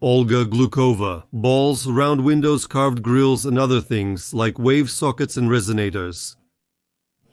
Olga Glukhova. Balls, round windows, carved grills, and other things like wave sockets and resonators.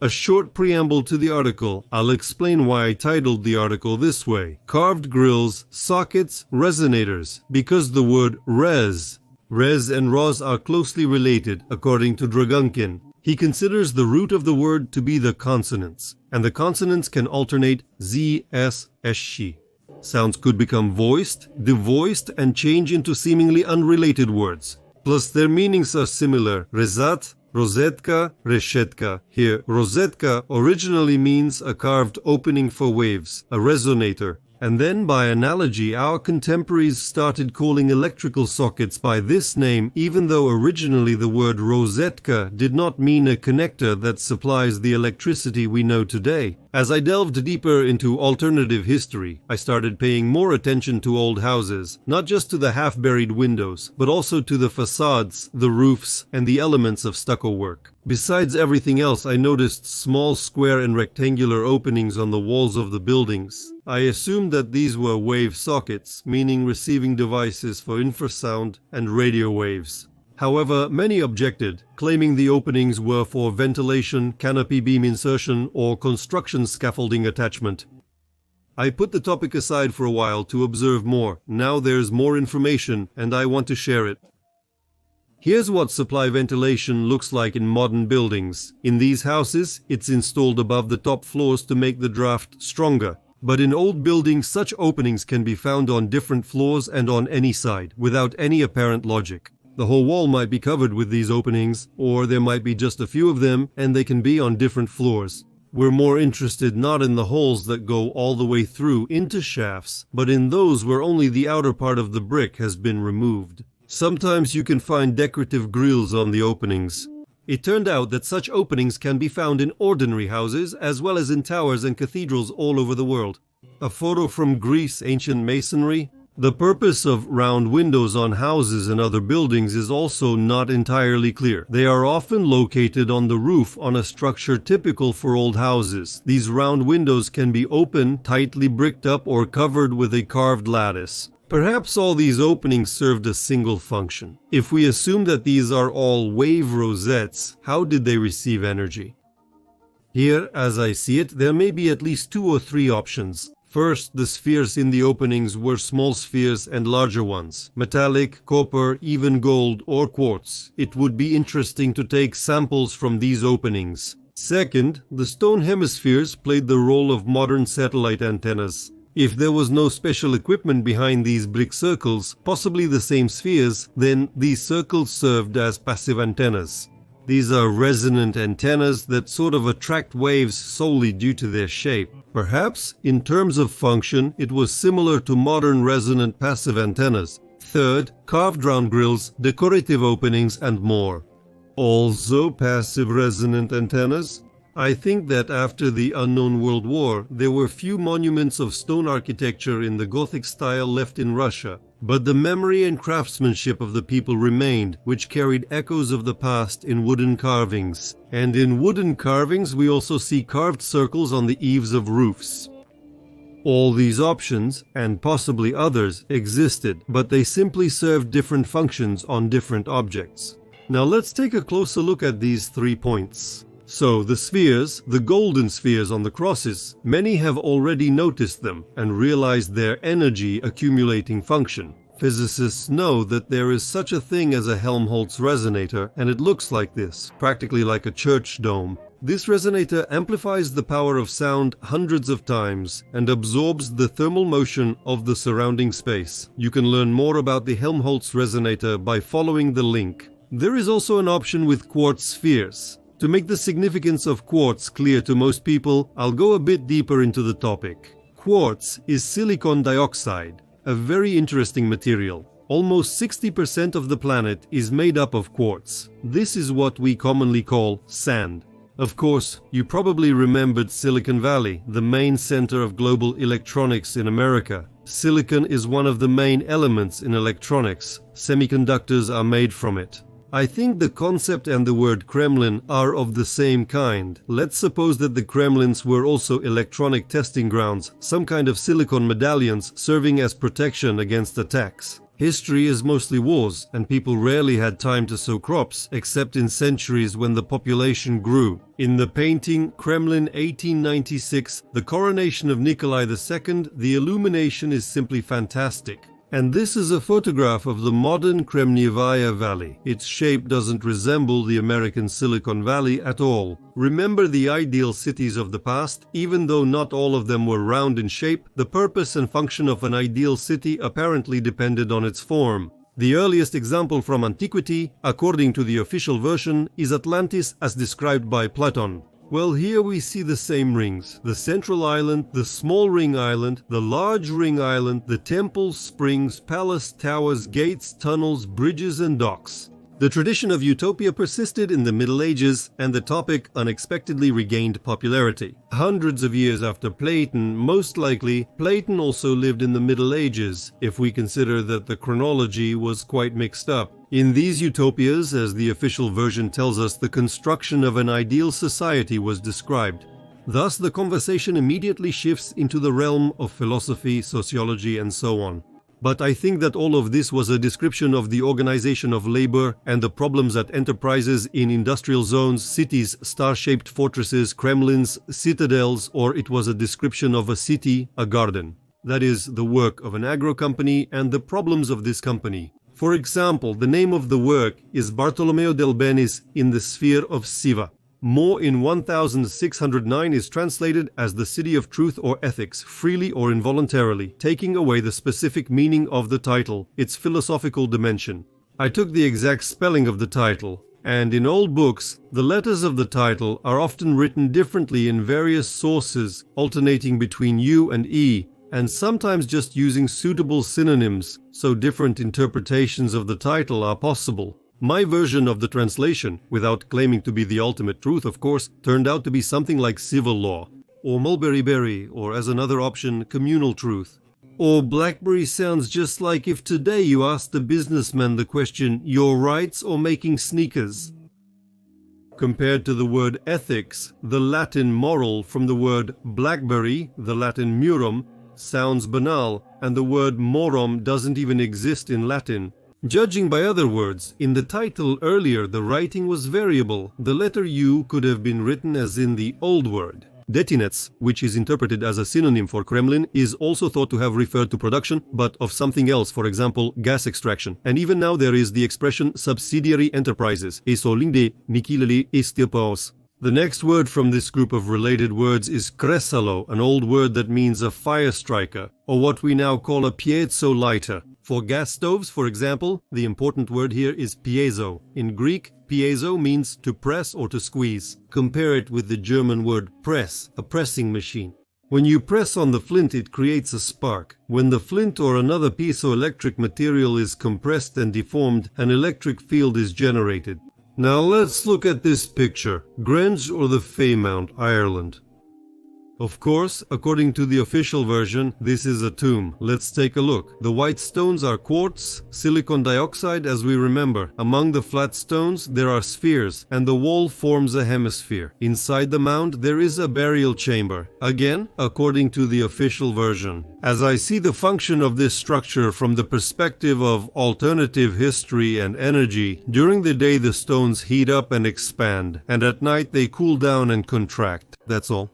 A short preamble to the article. I'll explain why I titled the article this way. Carved grills, sockets, resonators, because the word res and ros are closely related, according to Dragunkin. He considers the root of the word to be the consonants, and the consonants can alternate z, s, sh. Sounds could become voiced, devoiced, and change into seemingly unrelated words. Plus their meanings are similar. Rezat, rozetka, reshetka. Here, rozetka originally means a carved opening for waves, a resonator. And then, by analogy, our contemporaries started calling electrical sockets by this name, even though originally the word rozetka did not mean a connector that supplies the electricity we know today. As I delved deeper into alternative history, I started paying more attention to old houses, not just to the half-buried windows, but also to the facades, the roofs, and the elements of stucco work. Besides everything else, I noticed small square and rectangular openings on the walls of the buildings. I assumed that these were wave sockets, meaning receiving devices for infrasound and radio waves. However, many objected, claiming the openings were for ventilation, canopy beam insertion, or construction scaffolding attachment. I put the topic aside for a while to observe more. Now there's more information, and I want to share it. Here's what supply ventilation looks like in modern buildings. In these houses, it's installed above the top floors to make the draft stronger. But in old buildings, such openings can be found on different floors and on any side, without any apparent logic. The whole wall might be covered with these openings, or there might be just a few of them, and they can be on different floors. We're more interested not in the holes that go all the way through into shafts, but in those where only the outer part of the brick has been removed. Sometimes you can find decorative grills on the openings. It turned out that such openings can be found in ordinary houses as well as in towers and cathedrals all over the world. A photo from Greece, ancient masonry. The purpose of round windows on houses and other buildings is also not entirely clear. They are often located on the roof on a structure typical for old houses. These round windows can be open, tightly bricked up, or covered with a carved lattice. Perhaps all these openings served a single function. If we assume that these are all wave rosettes, how did they receive energy? Here, as I see it, there may be at least 2 or 3 options. First, the spheres in the openings were small spheres and larger ones. Metallic, copper, even gold, or quartz. It would be interesting to take samples from these openings. Second, the stone hemispheres played the role of modern satellite antennas. If there was no special equipment behind these brick circles, possibly the same spheres, then these circles served as passive antennas. These are resonant antennas that sort of attract waves solely due to their shape. Perhaps, in terms of function, it was similar to modern resonant passive antennas. Third, carved round grills, decorative openings, and more. Also passive resonant antennas? I think that after the unknown World War, there were few monuments of stone architecture in the Gothic style left in Russia. But the memory and craftsmanship of the people remained, which carried echoes of the past in wooden carvings. And in wooden carvings we also see carved circles on the eaves of roofs. All these options, and possibly others, existed, but they simply served different functions on different objects. Now let's take a closer look at these 3 points. So the spheres, the golden spheres on the crosses, many have already noticed them and realized their energy accumulating function. Physicists know that there is such a thing as a Helmholtz resonator, and it looks like this, practically like a church dome. This resonator amplifies the power of sound hundreds of times and absorbs the thermal motion of the surrounding space. You can learn more about the Helmholtz resonator by following the link. There is also an option with quartz spheres. To make the significance of quartz clear to most people, I'll go a bit deeper into the topic. Quartz is silicon dioxide, a very interesting material. Almost 60% of the planet is made up of quartz. This is what we commonly call sand. Of course, you probably remembered Silicon Valley, the main center of global electronics in America. Silicon is one of the main elements in electronics. Semiconductors are made from it. I think the concept and the word Kremlin are of the same kind. Let's suppose that the Kremlins were also electronic testing grounds, some kind of silicon medallions serving as protection against attacks. History is mostly wars, and people rarely had time to sow crops, except in centuries when the population grew. In the painting Kremlin 1896, The Coronation of Nikolai II, the illumination is simply fantastic. And this is a photograph of the modern Kremnievaya Valley. Its shape doesn't resemble the American Silicon Valley at all. Remember the ideal cities of the past? Even though not all of them were round in shape, the purpose and function of an ideal city apparently depended on its form. The earliest example from antiquity, according to the official version, is Atlantis as described by Platon. Well, here we see the same rings. The central island, the small ring island, the large ring island, the temples, springs, palace, towers, gates, tunnels, bridges and docks. The tradition of utopia persisted in the Middle Ages, and the topic unexpectedly regained popularity. Hundreds of years after Platon, most likely, Platon also lived in the Middle Ages, if we consider that the chronology was quite mixed up. In these utopias, as the official version tells us, the construction of an ideal society was described. Thus, the conversation immediately shifts into the realm of philosophy, sociology, and so on. But I think that all of this was a description of the organization of labor and the problems at enterprises in industrial zones, cities, star-shaped fortresses, Kremlins, citadels, or it was a description of a city, a garden. That is, the work of an agro company and the problems of this company. For example, the name of the work is Bartolomeo del Benis in the sphere of Siva. More in 1609 is translated as the city of truth or ethics, freely or involuntarily, taking away the specific meaning of the title, its philosophical dimension. I took the exact spelling of the title, and in old books, the letters of the title are often written differently in various sources, alternating between U and E, and sometimes just using suitable synonyms, so different interpretations of the title are possible. My version of the translation, without claiming to be the ultimate truth of course, turned out to be something like civil law, or mulberry berry, or as another option, communal truth. Or blackberry sounds just like if today you asked a businessman the question, your rights or making sneakers? Compared to the word ethics, the Latin moral from the word blackberry, the Latin murum, sounds banal, and the word morum doesn't even exist in Latin. Judging by other words, in the title earlier the writing was variable. The letter U could have been written as in the old word. Detinets, which is interpreted as a synonym for Kremlin, is also thought to have referred to production, but of something else, for example, gas extraction. And even now there is the expression subsidiary enterprises, esolinde mikileli estilpaos. The next word from this group of related words is kresalo, an old word that means a fire striker, or what we now call a piezo lighter. For gas stoves, for example, the important word here is piezo. In Greek, piezo means to press or to squeeze. Compare it with the German word press, a pressing machine. When you press on the flint, it creates a spark. When the flint or another piezoelectric material is compressed and deformed, an electric field is generated. Now let's look at this picture. Grange or the Fairmount, Ireland. Of course, according to the official version, this is a tomb. Let's take a look. The white stones are quartz, silicon dioxide as we remember. Among the flat stones there are spheres, and the wall forms a hemisphere. Inside the mound there is a burial chamber. Again, according to the official version. As I see the function of this structure from the perspective of alternative history and energy, during the day the stones heat up and expand, and at night they cool down and contract. That's all.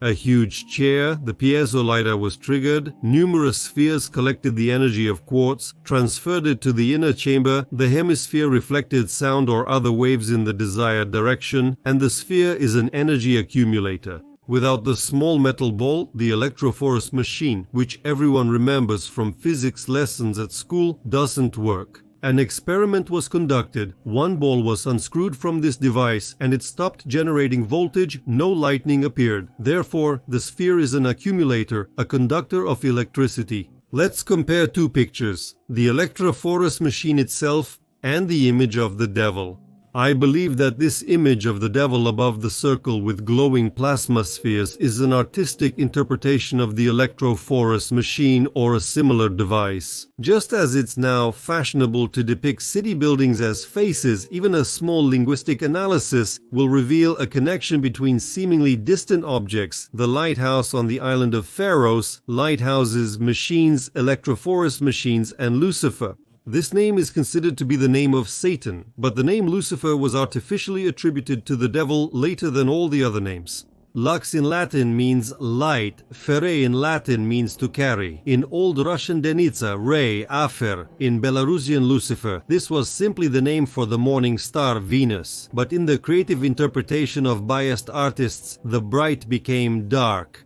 A huge chair, the piezo lighter was triggered, numerous spheres collected the energy of quartz, transferred it to the inner chamber, the hemisphere reflected sound or other waves in the desired direction, and the sphere is an energy accumulator. Without the small metal ball, the electrophorus machine, which everyone remembers from physics lessons at school, doesn't work. An experiment was conducted, one ball was unscrewed from this device and it stopped generating voltage, no lightning appeared. Therefore, the sphere is an accumulator, a conductor of electricity. Let's compare two pictures, the electrophorus machine itself and the image of the devil. I believe that this image of the devil above the circle with glowing plasma spheres is an artistic interpretation of the electrophorus machine or a similar device. Just as it's now fashionable to depict city buildings as faces, even a small linguistic analysis will reveal a connection between seemingly distant objects, the lighthouse on the island of Pharos, lighthouses, machines, electrophorus machines, and Lucifer. This name is considered to be the name of Satan, but the name Lucifer was artificially attributed to the devil later than all the other names. Lux in Latin means light, fere in Latin means to carry. In Old Russian Denitsa, Re, Afer. In Belarusian Lucifer, this was simply the name for the morning star Venus. But in the creative interpretation of biased artists, the bright became dark.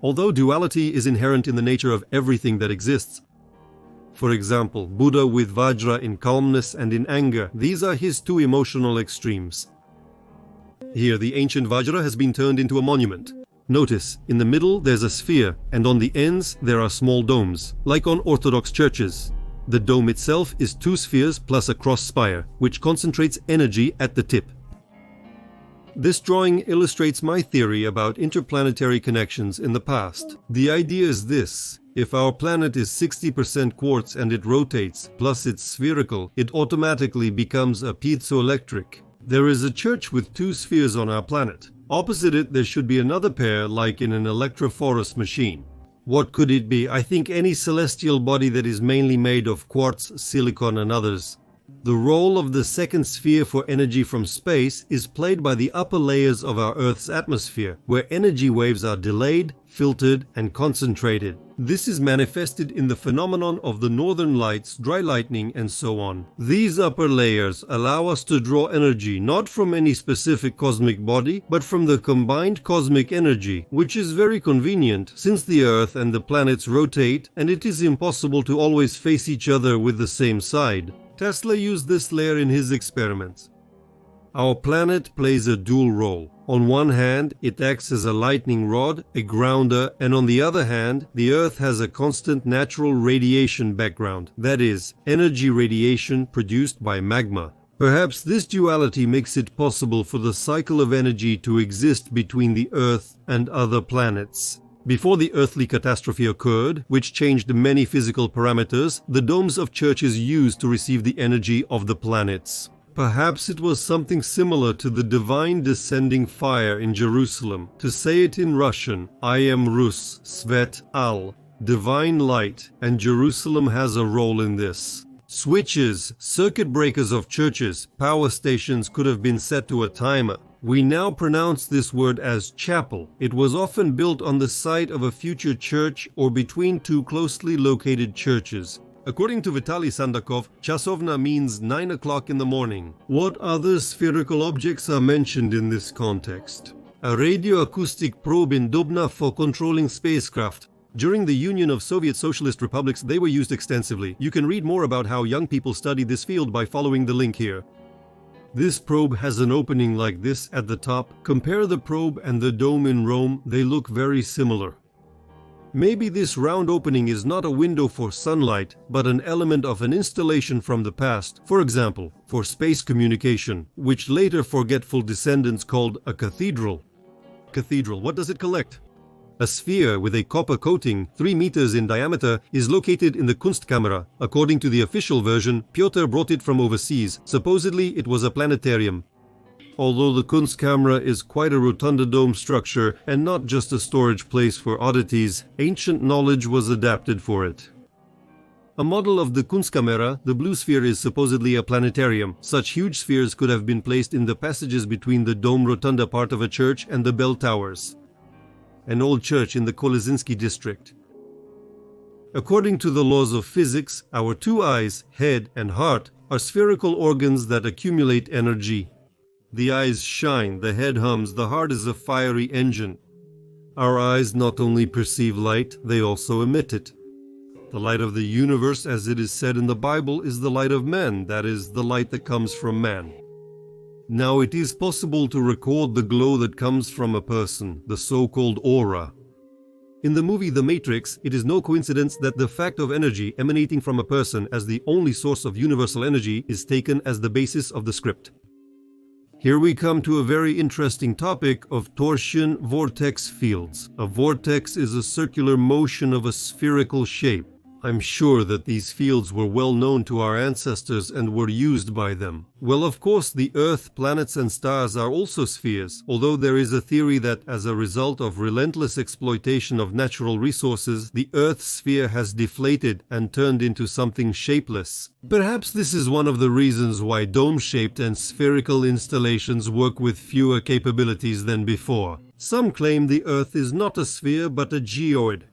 Although duality is inherent in the nature of everything that exists, for example, Buddha with Vajra in calmness and in anger, these are his two emotional extremes. Here the ancient Vajra has been turned into a monument. Notice, in the middle there's a sphere, and on the ends there are small domes, like on Orthodox churches. The dome itself is two spheres plus a cross spire, which concentrates energy at the tip. This drawing illustrates my theory about interplanetary connections in the past. The idea is this. If our planet is 60% quartz and it rotates, plus it's spherical, it automatically becomes a piezoelectric. There is a church with two spheres on our planet. Opposite it, there should be another pair like in an electrophorus machine. What could it be? I think any celestial body that is mainly made of quartz, silicon and others. The role of the second sphere for energy from space is played by the upper layers of our Earth's atmosphere, where energy waves are delayed, filtered, and concentrated. This is manifested in the phenomenon of the northern lights, dry lightning, and so on. These upper layers allow us to draw energy not from any specific cosmic body, but from the combined cosmic energy, which is very convenient since the Earth and the planets rotate and it is impossible to always face each other with the same side. Tesla used this layer in his experiments. Our planet plays a dual role. On one hand, it acts as a lightning rod, a grounder, and on the other hand, the Earth has a constant natural radiation background, that is, energy radiation produced by magma. Perhaps this duality makes it possible for the cycle of energy to exist between the Earth and other planets. Before the earthly catastrophe occurred, which changed many physical parameters, the domes of churches used to receive the energy of the planets. Perhaps it was something similar to the divine descending fire in Jerusalem. To say it in Russian, I am Rus, Svet Al, divine light, and Jerusalem has a role in this. Switches, circuit breakers of churches, power stations could have been set to a timer. We now pronounce this word as chapel. It was often built on the site of a future church or between two closely located churches. According to Vitaly Sandakov, chasovna means 9 o'clock in the morning. What other spherical objects are mentioned in this context? A radioacoustic probe in Dubna for controlling spacecraft. During the Union of Soviet Socialist Republics, they were used extensively. You can read more about how young people study this field by following the link here. This probe has an opening like this at the top. Compare the probe and the dome in Rome, they look very similar. Maybe this round opening is not a window for sunlight, but an element of an installation from the past, for example, for space communication, which later forgetful descendants called a cathedral. Cathedral, what does it collect? A sphere with a copper coating, 3 meters in diameter, is located in the Kunstkamera. According to the official version, Piotr brought it from overseas. Supposedly, it was a planetarium. Although the Kunstkamera is quite a rotunda dome structure and not just a storage place for oddities, ancient knowledge was adapted for it. A model of the Kunstkamera, the blue sphere is supposedly a planetarium. Such huge spheres could have been placed in the passages between the dome rotunda part of a church and the bell towers. An old church in the Kolesinski district. According to the laws of physics, our two eyes, head and heart, are spherical organs that accumulate energy. The eyes shine, the head hums, the heart is a fiery engine. Our eyes not only perceive light, they also emit it. The light of the universe, as it is said in the Bible, is the light of man, that is, the light that comes from man. Now it is possible to record the glow that comes from a person, the so-called aura. In the movie The Matrix, it is no coincidence that the fact of energy emanating from a person as the only source of universal energy is taken as the basis of the script. Here we come to a very interesting topic of torsion vortex fields. A vortex is a circular motion of a spherical shape. I'm sure that these fields were well known to our ancestors and were used by them. Well, of course, the Earth, planets and stars are also spheres, although there is a theory that as a result of relentless exploitation of natural resources, the Earth's sphere has deflated and turned into something shapeless. Perhaps this is one of the reasons why dome-shaped and spherical installations work with fewer capabilities than before. Some claim the Earth is not a sphere but a geoid.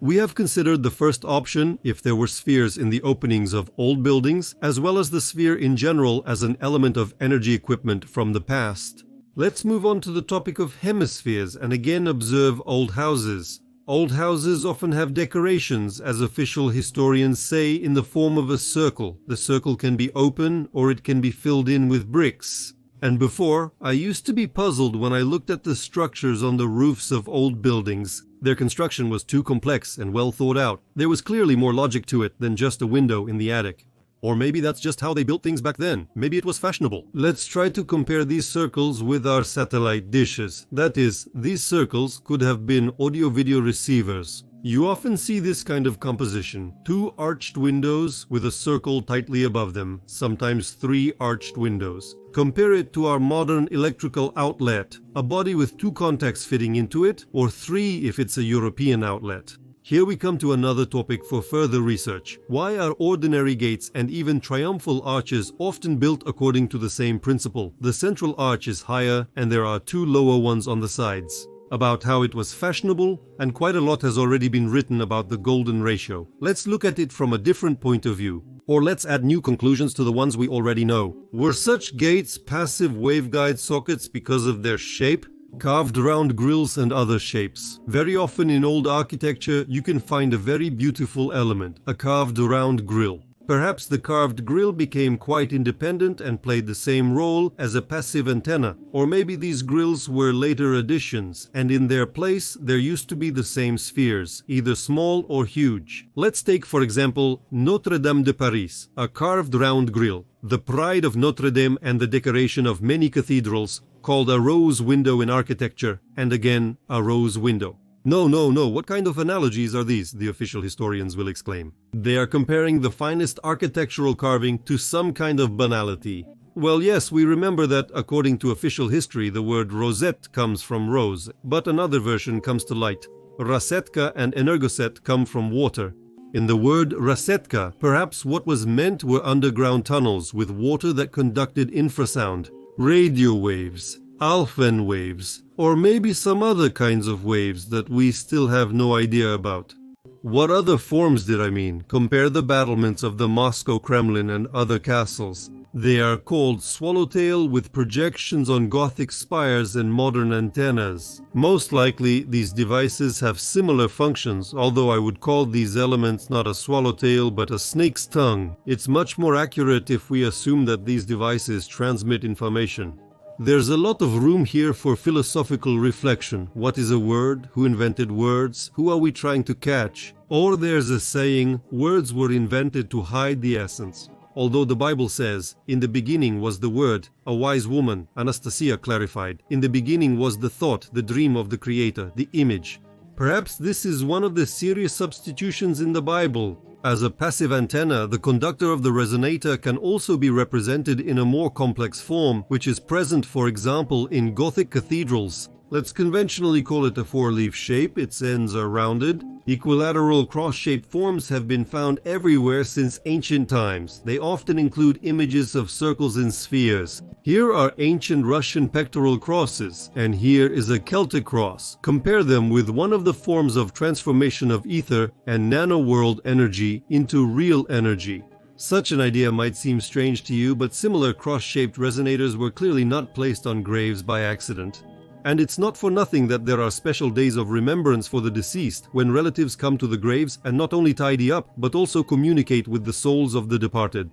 We have considered the first option if there were spheres in the openings of old buildings, as well as the sphere in general as an element of energy equipment from the past. Let's move on to the topic of hemispheres and again observe old houses. Old houses often have decorations, as official historians say, in the form of a circle. The circle can be open or it can be filled in with bricks. And before, I used to be puzzled when I looked at the structures on the roofs of old buildings. Their construction was too complex and well thought out. There was clearly more logic to it than just a window in the attic. Or maybe that's just how they built things back then. Maybe it was fashionable. Let's try to compare these circles with our satellite dishes. That is, these circles could have been audio-video receivers. You often see this kind of composition. 2 arched windows with a circle tightly above them, sometimes 3 arched windows. Compare it to our modern electrical outlet, a body with 2 contacts fitting into it, or 3 if it's a European outlet. Here we come to another topic for further research. Why are ordinary gates and even triumphal arches often built according to the same principle? The central arch is higher and there are 2 lower ones on the sides. About how it was fashionable, and quite a lot has already been written about the golden ratio. Let's look at it from a different point of view. Or let's add new conclusions to the ones we already know. Were such gates passive waveguide sockets because of their shape? Carved round grills and other shapes. Very often in old architecture you can find a very beautiful element, a carved round grill. Perhaps the carved grill became quite independent and played the same role as a passive antenna. Or maybe these grills were later additions, and in their place there used to be the same spheres, either small or huge. Let's take for example Notre Dame de Paris, a carved round grill, the pride of Notre Dame and the decoration of many cathedrals, called a rose window in architecture, and again a rose window. No, what kind of analogies are these? The official historians will exclaim. They are comparing the finest architectural carving to some kind of banality. Well, yes, we remember that according to official history the word rosette comes from rose, but another version comes to light. Rasetka and energoset come from water. In the word rasetka, perhaps what was meant were underground tunnels with water that conducted infrasound, radio waves, Alphen waves, or maybe some other kinds of waves that we still have no idea about. What other forms did I mean? Compare the battlements of the Moscow Kremlin and other castles. They are called swallowtail with projections on Gothic spires and modern antennas. Most likely these devices have similar functions, although I would call these elements not a swallowtail but a snake's tongue. It's much more accurate if we assume that these devices transmit information. There's a lot of room here for philosophical reflection. What is a word? Who invented words? Who are we trying to catch? Or there's a saying, words were invented to hide the essence. Although the Bible says, in the beginning was the Word, a wise woman, Anastasia clarified. In the beginning was the thought, the dream of the Creator, the image. Perhaps this is one of the serious substitutions in the Bible. As a passive antenna, the conductor of the resonator can also be represented in a more complex form, which is present, for example, in Gothic cathedrals. Let's conventionally call it a 4-leaf shape. Its ends are rounded. Equilateral cross-shaped forms have been found everywhere since ancient times. They often include images of circles and spheres. Here are ancient Russian pectoral crosses, and here is a Celtic cross. Compare them with one of the forms of transformation of ether and nano-world energy into real energy. Such an idea might seem strange to you, but similar cross-shaped resonators were clearly not placed on graves by accident. And it's not for nothing that there are special days of remembrance for the deceased, when relatives come to the graves and not only tidy up, but also communicate with the souls of the departed.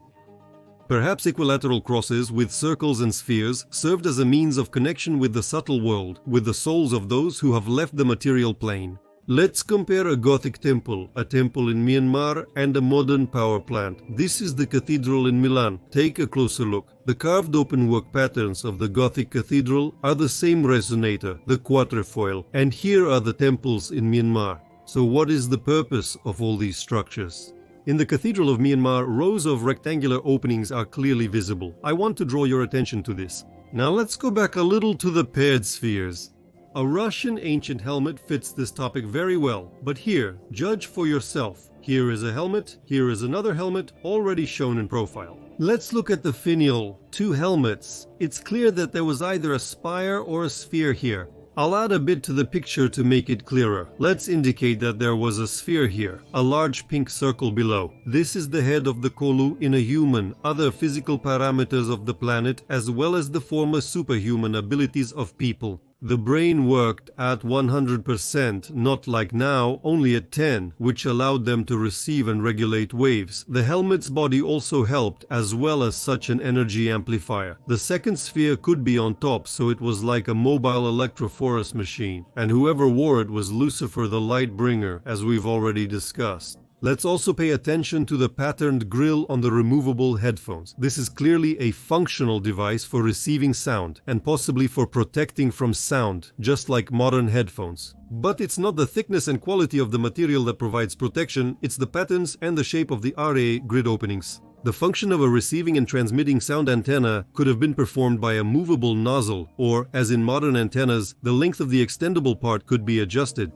Perhaps equilateral crosses with circles and spheres served as a means of connection with the subtle world, with the souls of those who have left the material plane. Let's compare a Gothic temple, a temple in Myanmar, and a modern power plant. This is the cathedral in Milan. Take a closer look. The carved openwork patterns of the Gothic cathedral are the same resonator, the quatrefoil, and here are the temples in Myanmar. So what is the purpose of all these structures? In the Cathedral of Myanmar, rows of rectangular openings are clearly visible. I want to draw your attention to this. Now let's go back a little to the paired spheres. A Russian ancient helmet fits this topic very well, but here, judge for yourself. Here is a helmet, here is another helmet, already shown in profile. Let's look at the finial, two helmets. It's clear that there was either a spire or a sphere here. I'll add a bit to the picture to make it clearer. Let's indicate that there was a sphere here, a large pink circle below. This is the head of the Kolu in a human, other physical parameters of the planet, as well as the former superhuman abilities of people. The brain worked at 100%, not like now, only at 10, which allowed them to receive and regulate waves. The helmet's body also helped, as well as such an energy amplifier. The second sphere could be on top, so it was like a mobile electrophorus machine. And whoever wore it was Lucifer the light bringer, as we've already discussed. Let's also pay attention to the patterned grille on the removable headphones. This is clearly a functional device for receiving sound and possibly for protecting from sound, just like modern headphones. But it's not the thickness and quality of the material that provides protection, it's the patterns and the shape of the RA grid openings. The function of a receiving and transmitting sound antenna could have been performed by a movable nozzle, or, as in modern antennas, the length of the extendable part could be adjusted.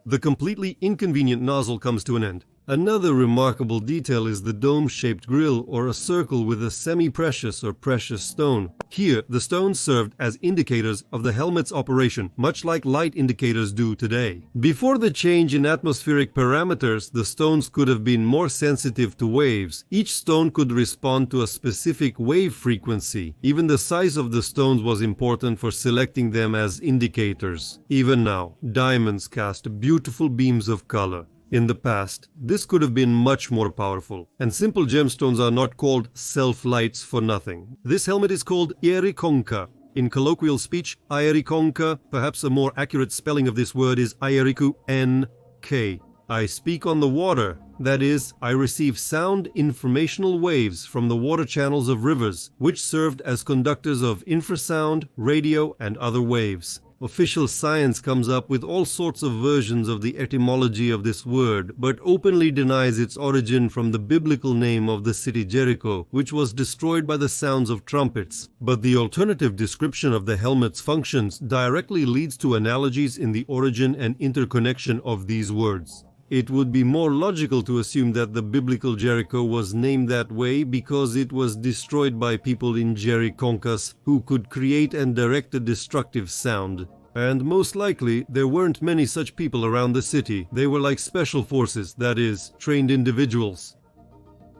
The completely inconvenient nozzle comes to an end. Another remarkable detail is the dome-shaped grille or a circle with a semi-precious or precious stone. Here, the stones served as indicators of the helmet's operation, much like light indicators do today. Before the change in atmospheric parameters, the stones could have been more sensitive to waves. Each stone could respond to a specific wave frequency. Even the size of the stones was important for selecting them as indicators. Even now, diamonds cast beautiful beams of color. In the past, this could have been much more powerful, and simple gemstones are not called self-lights for nothing. This helmet is called Ierikonka. In colloquial speech, Ierikonka, perhaps a more accurate spelling of this word is Ieriku NK. I speak on the water, that is, I receive sound informational waves from the water channels of rivers, which served as conductors of infrasound, radio, and other waves. Official science comes up with all sorts of versions of the etymology of this word, but openly denies its origin from the biblical name of the city Jericho, which was destroyed by the sounds of trumpets. But the alternative description of the helmet's functions directly leads to analogies in the origin and interconnection of these words. It would be more logical to assume that the biblical Jericho was named that way because it was destroyed by people in Jerikonkas who could create and direct a destructive sound. And most likely, there weren't many such people around the city. They were like special forces, that is, trained individuals.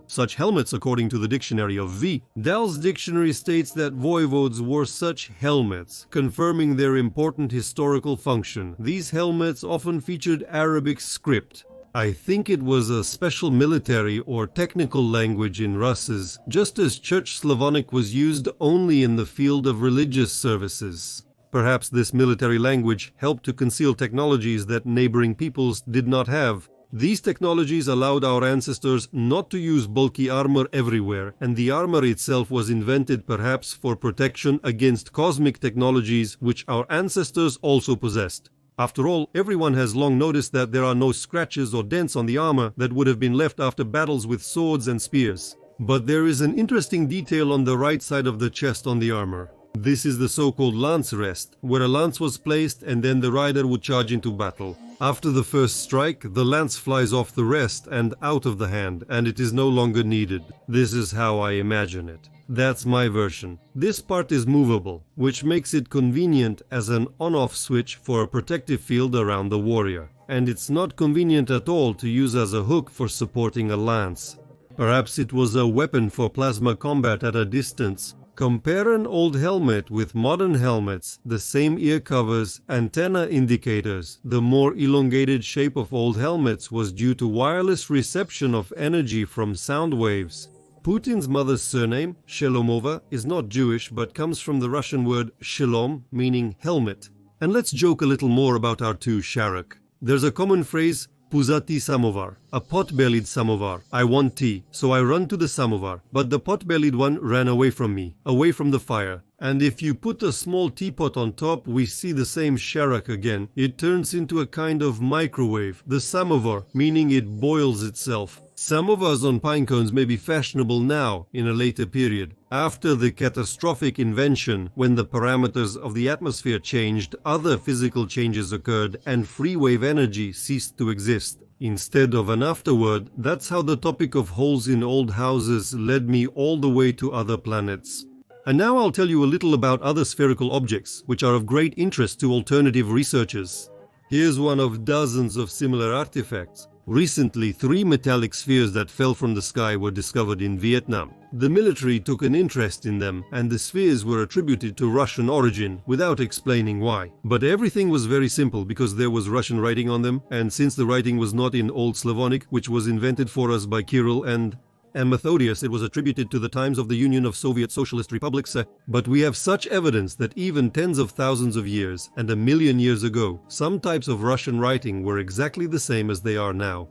Such helmets, according to the dictionary of V. Dall's dictionary states that voivodes wore such helmets, confirming their important historical function. These helmets often featured Arabic script. I think it was a special military or technical language in Russes, just as Church Slavonic was used only in the field of religious services. Perhaps this military language helped to conceal technologies that neighboring peoples did not have. These technologies allowed our ancestors not to use bulky armor everywhere, and the armor itself was invented perhaps for protection against cosmic technologies which our ancestors also possessed. After all, everyone has long noticed that there are no scratches or dents on the armor that would have been left after battles with swords and spears. But there is an interesting detail on the right side of the chest on the armor. This is the so-called lance rest, where a lance was placed and then the rider would charge into battle. After the first strike, the lance flies off the rest and out of the hand, and it is no longer needed. This is how I imagine it. That's my version. This part is movable, which makes it convenient as an on-off switch for a protective field around the warrior. And it's not convenient at all to use as a hook for supporting a lance. Perhaps it was a weapon for plasma combat at a distance. Compare an old helmet with modern helmets, the same ear covers, antenna indicators. The more elongated shape of old helmets was due to wireless reception of energy from sound waves. Putin's mother's surname, Shelomova, is not Jewish but comes from the Russian word shalom, meaning helmet. And let's joke a little more about our two Sharuk. There's a common phrase, "Puzati samovar," a pot-bellied samovar. I want tea, so I run to the samovar, but the pot-bellied one ran away from me, away from the fire. And if you put a small teapot on top, we see the same sharak again. It turns into a kind of microwave, the samovar, meaning it boils itself. Samovars on pine cones may be fashionable now, in a later period. After the catastrophic invention, when the parameters of the atmosphere changed, other physical changes occurred and free wave energy ceased to exist. Instead of an afterword, that's how the topic of holes in old houses led me all the way to other planets. And now I'll tell you a little about other spherical objects, which are of great interest to alternative researchers. Here's one of dozens of similar artifacts. Recently, 3 metallic spheres that fell from the sky were discovered in Vietnam. The military took an interest in them, and the spheres were attributed to Russian origin, without explaining why. But everything was very simple because there was Russian writing on them, and since the writing was not in Old Slavonic, which was invented for us by Kirill and Methodius, it was attributed to the times of the Union of Soviet Socialist Republics, but we have such evidence that even tens of thousands of years and 1,000,000 years ago, some types of Russian writing were exactly the same as they are now.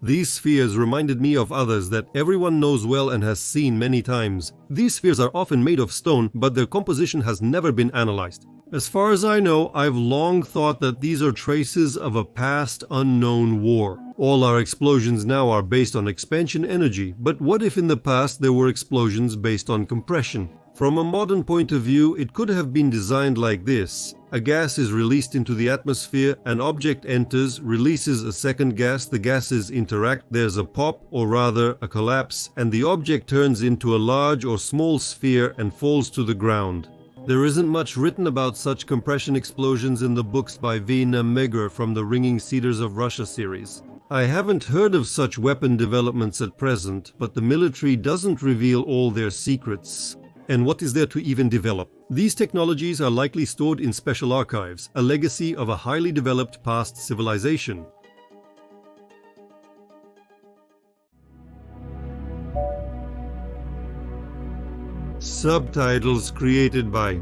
These spheres reminded me of others that everyone knows well and has seen many times. These spheres are often made of stone, but their composition has never been analyzed. As far as I know, I've long thought that these are traces of a past unknown war. All our explosions now are based on expansion energy, but what if in the past there were explosions based on compression? From a modern point of view, it could have been designed like this. A gas is released into the atmosphere, an object enters, releases a second gas, the gases interact, there's a pop, or rather a collapse, and the object turns into a large or small sphere and falls to the ground. There isn't much written about such compression explosions in the books by Vina Meger from the Ringing Cedars of Russia series. I haven't heard of such weapon developments at present, but the military doesn't reveal all their secrets. And what is there to even develop? These technologies are likely stored in special archives, a legacy of a highly developed past civilization. Subtitles created by